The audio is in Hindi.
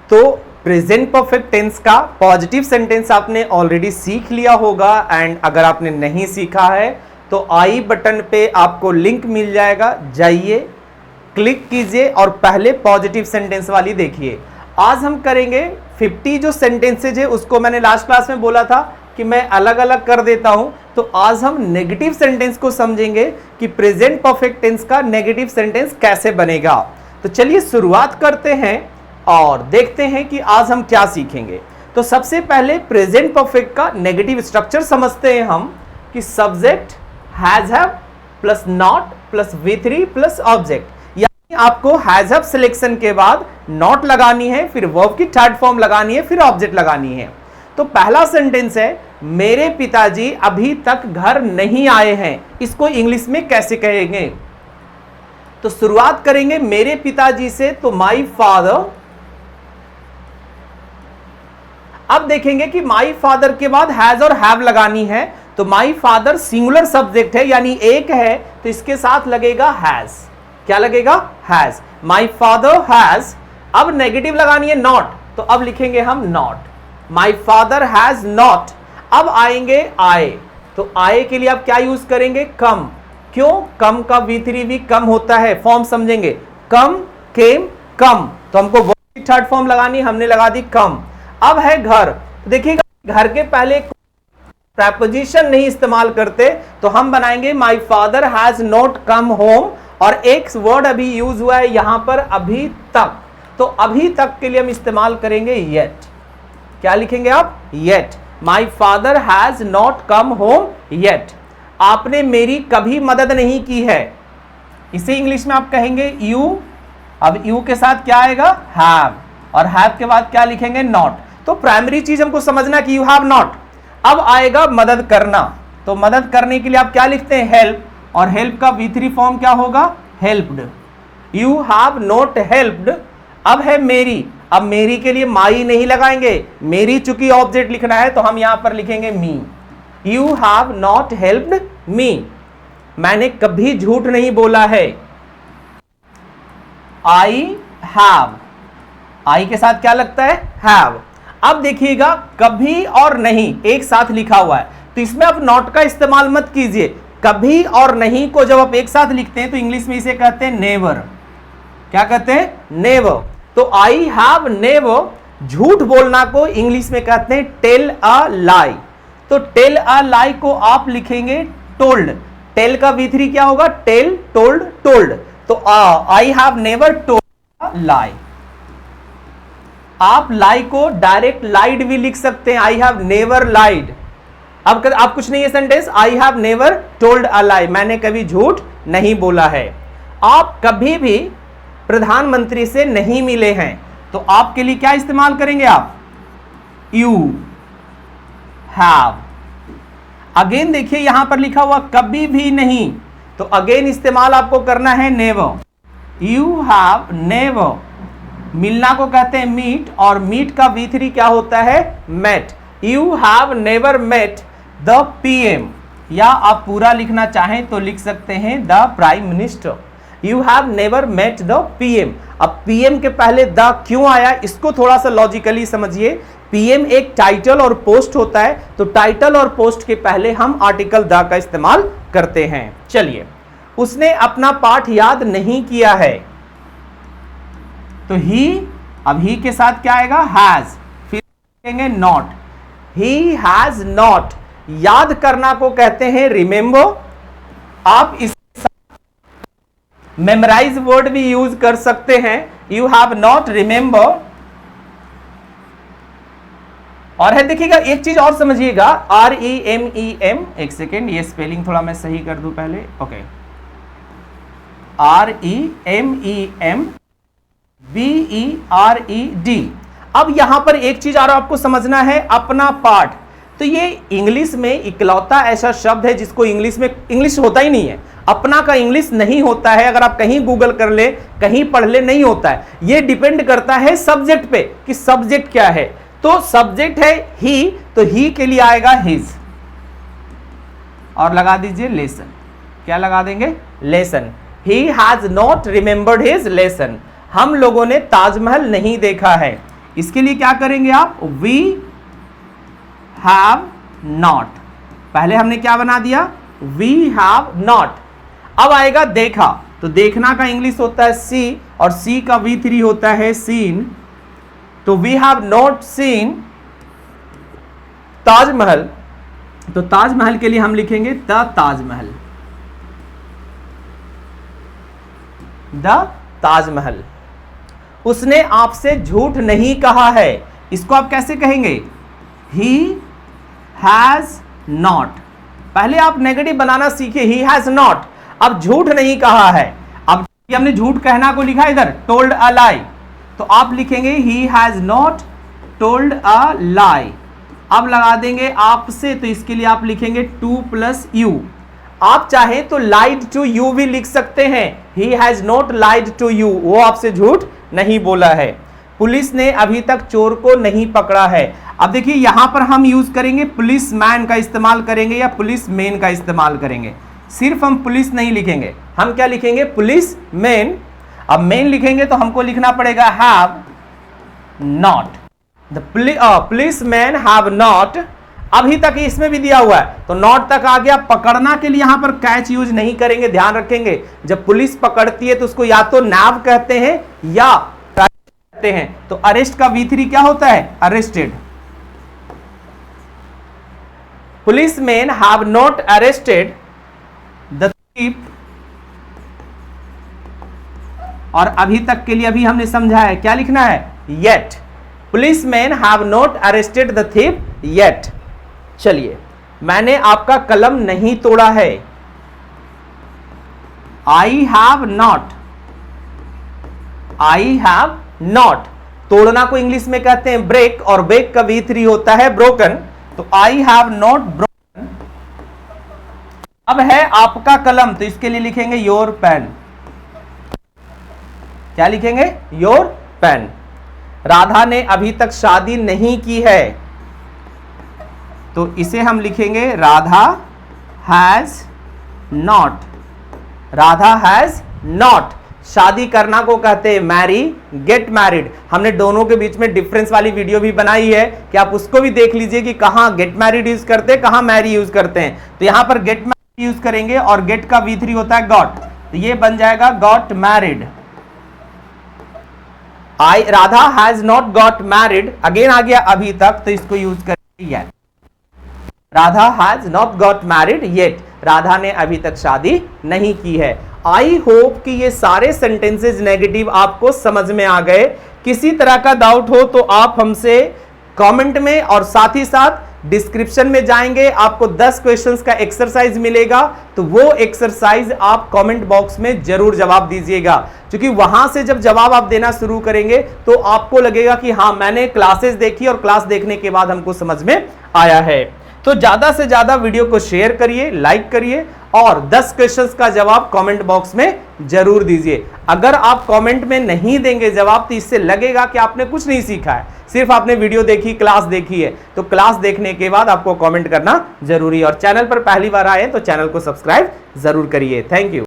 तो प्रेजेंट परफेक्ट टेंस का पॉजिटिव सेंटेंस आपने ऑलरेडी सीख लिया होगा, एंड अगर आपने नहीं सीखा है तो आई बटन पे आपको लिंक मिल जाएगा, जाइए क्लिक कीजिए और पहले पॉजिटिव सेंटेंस वाली देखिए। आज हम करेंगे 50 जो सेंटेंसेज है, उसको मैंने लास्ट क्लास में बोला था कि मैं अलग अलग कर देता हूं, तो आज हम नेगेटिव सेंटेंस को समझेंगे कि प्रेजेंट परफेक्ट टेंस का नेगेटिव सेंटेंस कैसे बनेगा। तो चलिए शुरुआत करते हैं और देखते हैं कि आज हम क्या सीखेंगे। तो सबसे पहले प्रेजेंट परफेक्ट का नेगेटिव स्ट्रक्चर समझते हैं हम कि subject has have plus not plus V3 plus object, यानी आपको हैज हैव सिलेक्शन के बाद नॉट लगानी है, फिर वर्ब की थर्ड फॉर्म लगानी है, फिर ऑब्जेक्ट लगानी है। तो पहला सेंटेंस है मेरे पिताजी अभी तक घर नहीं आए हैं, इसको इंग्लिश में कैसे कहेंगे? तो शुरुआत करेंगे मेरे पिताजी से, तो माई फादर। अब देखेंगे कि माई फादर के बाद हैज और हैव लगानी है, तो माई फादर सिंगुलर सब्जेक्ट है यानी एक है, तो इसके साथ लगेगा हैज। क्या लगेगा? हैज। My father has. अब नेगेटिव लगानी है नॉट, तो अब लिखेंगे हम not. My father has not. अब आएंगे आए, तो आए के लिए आप क्या यूज करेंगे? कम। क्यों? कम का V3 भी कम होता है, फॉर्म समझेंगे। कम, केम, कम, तो हमको वर्ब की थर्ड फॉर्म लगानी, हमने लगा दी कम। अब है घर, देखिएगा घर के पहले प्रेपोजिशन नहीं इस्तेमाल करते, तो हम बनाएंगे my father has not come home, और एक वर्ड अभी यूज हुआ है यहां पर अभी तक, तो अभी तक के लिए हम इस्तेमाल करेंगे येट। क्या लिखेंगे आप? Yet. My father has not come home yet. आपने मेरी कभी मदद नहीं की है, इसे इंग्लिश में आप कहेंगे यू। अब यू के साथ क्या आएगा? हैव, और हैव के बाद क्या लिखेंगे? नॉट। तो प्राइमरी चीज हमको समझना कि यू हैव नॉट। अब आएगा मदद करना, तो मदद करने के लिए आप क्या लिखते हैं? हेल्प, और हेल्प का V3 फॉर्म क्या होगा? Helped. You have not helped. अब है मेरी, अब मेरी के लिए माई नहीं लगाएंगे, मेरी चूंकि ऑब्जेक्ट लिखना है तो हम यहां पर लिखेंगे me. You have not helped me. मैंने कभी झूठ नहीं बोला है। आई हैव, आई के साथ क्या लगता है? हैव। अब देखिएगा कभी और नहीं एक साथ लिखा हुआ है, तो इसमें आप नॉट का इस्तेमाल मत कीजिए। कभी और नहीं को जब आप एक साथ लिखते हैं तो इंग्लिश में इसे कहते हैं नेवर। क्या कहते हैं? नेवर। तो आई हैव नेवर, झूठ बोलना को इंग्लिश में कहते हैं टेल अ लाई। तो टेल अ लाई को आप लिखेंगे टोल्ड। टेल का V3 क्या होगा? Tell, told, told. तो I have never told a lie. आप लाई को डायरेक्ट लाइड भी लिख सकते हैं, आई हैव नेवर लाइड। अब आप कुछ नहीं है sentence, I have never told a lie, मैंने कभी झूठ नहीं बोला है। आप कभी भी प्रधानमंत्री से नहीं मिले हैं, तो आपके लिए क्या इस्तेमाल करेंगे आप? You have. अगेन देखिए यहां पर लिखा हुआ कभी भी नहीं, तो अगेन इस्तेमाल आपको करना है नेवर। You have never. मिलना को कहते हैं मीट, और मीट का V3 क्या होता है? Met. You have never met the PM, या आप पूरा लिखना चाहें तो लिख सकते हैं the prime minister. You have never met the PM। अब PM के पहले द क्यों आया, इसको थोड़ा सा लॉजिकली समझिए। PM एक टाइटल और पोस्ट होता है, तो टाइटल और पोस्ट के पहले हम आर्टिकल द का इस्तेमाल करते हैं। चलिए, उसने अपना पाठ याद नहीं किया है, तो ही, अब ही के साथ क्या आएगा? हैज। फिर कहेंगे नॉट। He has not. याद करना को कहते हैं रिमेंबर। आप इस मेमोराइज वर्ड भी यूज कर सकते हैं। You have not remember. और है देखिएगा एक चीज और समझिएगा, REMEM, एक सेकेंड ये स्पेलिंग थोड़ा मैं सही कर दूं पहले। Okay, REMEM BERED। अब यहां पर एक चीज और आपको समझना है, अपना पाठ। तो ये इंग्लिश में इकलौता ऐसा शब्द है जिसको इंग्लिश में इंग्लिश होता ही नहीं है, अपना का इंग्लिश नहीं होता है। अगर आप कहीं गूगल कर ले, कहीं पढ़ ले, नहीं होता है। ये डिपेंड करता है सब्जेक्ट पे कि सब्जेक्ट क्या है। तो सब्जेक्ट है ही, तो ही के लिए आएगा हिज, और लगा दीजिए लेसन। क्या लगा देंगे? Lesson. He has not remembered his lesson. हम लोगों ने ताजमहल नहीं देखा है। इसके लिए क्या करेंगे आप, वी हैव नॉट। पहले हमने क्या बना दिया, वी हैव नॉट। अब आएगा देखा, तो देखना का इंग्लिश होता है सी, और सी का V3 होता है सीन। तो we have not seen Taj Mahal, तो ताजमहल के लिए हम लिखेंगे द ताजमहल, द ताजमहल। उसने आपसे झूठ नहीं कहा है, इसको आप कैसे कहेंगे, ही हैज नॉट। पहले आप नेगेटिव बनाना सीखे, ही हैज नॉट, अब झूठ नहीं कहा है। अब हमने झूठ कहना को लिखा इधर, टोल्ड अ लाई, तो आप लिखेंगे he has not told a lie. अब लगा देंगे आपसे, तो इसके लिए आप लिखेंगे टू प्लस यू। आप चाहे तो लाइड टू यू भी लिख सकते हैं, he has not lied to you, वो आपसे झूठ नहीं बोला है। पुलिस ने अभी तक चोर को नहीं पकड़ा है। अब देखिए यहां पर हम यूज करेंगे पुलिस मैन का इस्तेमाल करेंगे या पुलिस मैन का इस्तेमाल करेंगे। सिर्फ हम पुलिस नहीं लिखेंगे, हम क्या लिखेंगे, पुलिस मैन। अब मैन लिखेंगे तो हमको लिखना पड़ेगा have not, the police man have not. अभी तक इसमें भी दिया हुआ है तो नॉट तक आ गया। पकड़ना के लिए यहां पर कैच यूज नहीं करेंगे, ध्यान रखेंगे। जब पुलिस पकड़ती है तो उसको या तो नैव कहते हैं या कहते हैं। तो अरेस्ट का V3 क्या होता है, arrested. Police man have not arrested the thief. और अभी तक के लिए अभी हमने समझा है, क्या लिखना है, yet. Police man have not arrested the thief yet. चलिए, मैंने आपका कलम नहीं तोड़ा है, I have not, I have not. तोड़ना को इंग्लिश में कहते हैं ब्रेक, और ब्रेक का V3 होता है ब्रोकन, तो आई हैव नॉट ब्रोकन। अब है आपका कलम, तो इसके लिए लिखेंगे योर पेन। क्या लिखेंगे, योर पेन। राधा ने अभी तक शादी नहीं की है, तो इसे हम लिखेंगे Radha has not, Radha has not. शादी करना को कहते हैं मैरी, गेट मैरिड। हमने दोनों के बीच में डिफरेंस वाली वीडियो भी बनाई है कि आप उसको भी देख लीजिए कि कहां गेट मैरिड यूज करते हैं, कहां मैरी यूज करते हैं। तो यहां पर गेट मैरिड यूज करेंगे, और गेट का V3 होता है गॉट, तो ये बन जाएगा got married. I Radha has not got married, again आ गया अभी तक, तो इसको यूज करेंगे yet. Radha has not got married yet, Radha ने अभी तक शादी नहीं की है। आई होप कि ये सारे सेंटेंसेस नेगेटिव आपको समझ में आ गए। किसी तरह का डाउट हो तो आप हमसे कमेंट में, और साथ ही साथ डिस्क्रिप्शन में जाएंगे, आपको 10 क्वेश्चंस का एक्सरसाइज मिलेगा, तो वो एक्सरसाइज आप कमेंट बॉक्स में जरूर जवाब दीजिएगा। क्योंकि वहां से जब जवाब आप देना शुरू करेंगे तो आपको लगेगा कि हाँ, मैंने क्लासेस देखी और क्लास देखने के बाद हमको समझ में आया है। तो ज्यादा से ज्यादा वीडियो को शेयर करिए, लाइक करिए, और 10 क्वेश्चंस का जवाब कमेंट बॉक्स में जरूर दीजिए। अगर आप कमेंट में नहीं देंगे जवाब तो इससे लगेगा कि आपने कुछ नहीं सीखा है, सिर्फ आपने वीडियो देखी, क्लास देखी है। तो क्लास देखने के बाद आपको कमेंट करना जरूरी है। और चैनल पर पहली बार आए तो चैनल को सब्सक्राइब जरूर करिए। Thank you.